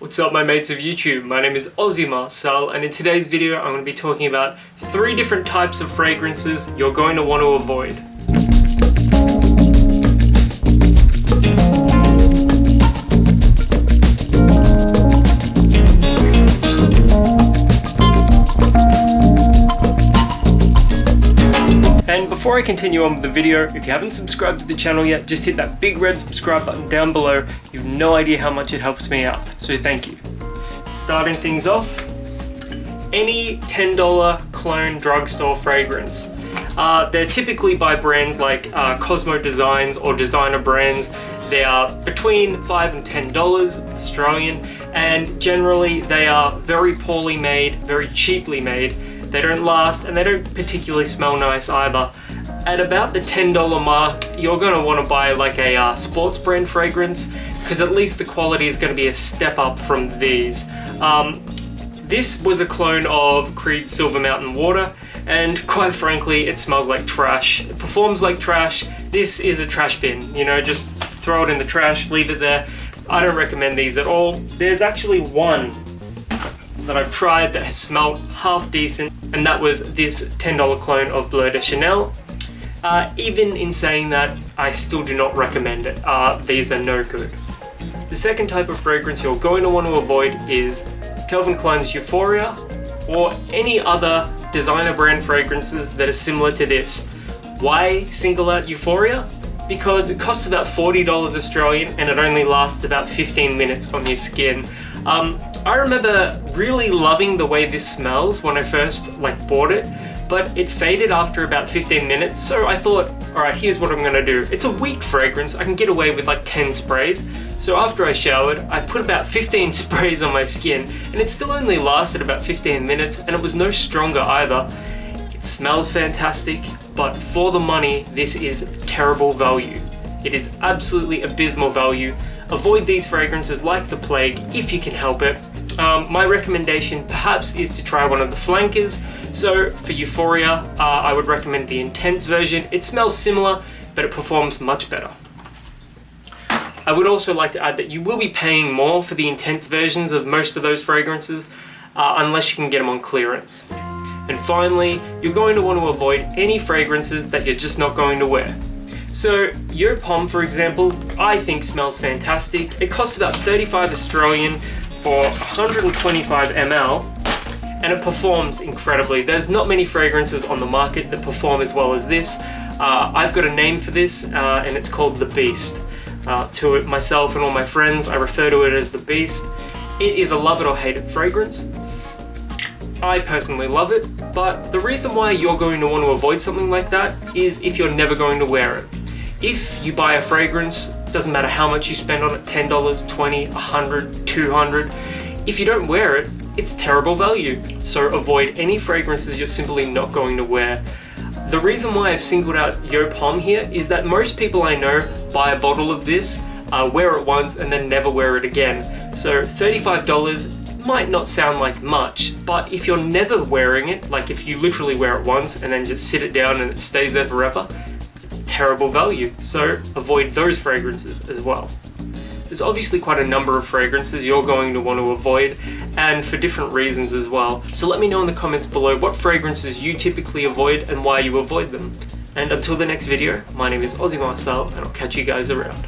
What's up my mates of YouTube, my name is Aussie Marcel, and in today's video I'm going to be talking about 3 different types of fragrances you're going to want to avoid. And before I continue on with the video, if you haven't subscribed to the channel yet, just hit that big red subscribe button down below. You've no idea how much it helps me out, so thank you. Starting things off, any $10 cologne drugstore fragrance. They're typically by brands like Cosmo Designs or designer brands. They are between $5 and $10 Australian, and generally they are very poorly made, very cheaply made. They don't last and they don't particularly smell nice either. At about the $10 mark, you're going to want to buy like a sports brand fragrance, because at least the quality is going to be a step up from these. This was a clone of Creed's Silver Mountain Water, and quite frankly it smells like trash. It performs like trash. This is a trash bin, you know, just throw it in the trash, leave it there. I don't recommend these at all. There's actually one that I've tried that has smelled half decent, and that was this $10 clone of Bleu de Chanel. Even in saying that, I still do not recommend it. These are no good. The second type of fragrance you're going to want to avoid is Calvin Klein's Euphoria or any other designer brand fragrances that are similar to this. Why single out Euphoria? Because it costs about $40 Australian and it only lasts about 15 minutes on your skin. I remember really loving the way this smells when I first bought it, but it faded after about 15 minutes, so I thought, alright, here's what I'm gonna do. It's a weak fragrance, I can get away with like 10 sprays. So after I showered, I put about 15 sprays on my skin, and it still only lasted about 15 minutes, and it was no stronger either. It smells fantastic, but for the money, this is terrible value. It is absolutely abysmal value. Avoid these fragrances like the plague if you can help it. My recommendation perhaps is to try one of the flankers. So for Euphoria, I would recommend the Intense version. It smells similar, but it performs much better. I would also like to add that you will be paying more for the Intense versions of most of those fragrances, unless you can get them on clearance. And finally, you're going to want to avoid any fragrances that you're just not going to wear. So Yo Pomme, for example, I think smells fantastic. It costs about 35 Australian for 125 ml, and it performs incredibly. There's not many fragrances on the market that perform as well as this. I've got a name for this, and it's called The Beast. To myself and all my friends, I refer to it as The Beast. It is a love it or hate it fragrance. I personally love it, but the reason why you're going to want to avoid something like that is if you're never going to wear it. If you buy a fragrance, doesn't matter how much you spend on it, $10, $20, $100, $200, if you don't wear it, it's terrible value. So avoid any fragrances you're simply not going to wear. The reason why I've singled out Yo Pomme here is that most people I know buy a bottle of this, wear it once and then never wear it again. So $35 might not sound like much, but if you're never wearing it, like if you literally wear it once and then just sit it down and it stays there forever, it's terrible value. So avoid those fragrances as well. There's obviously quite a number of fragrances you're going to want to avoid, and for different reasons as well. So let me know in the comments below what fragrances you typically avoid and why you avoid them. And until the next video, my name is Aussie Marcel, and I'll catch you guys around.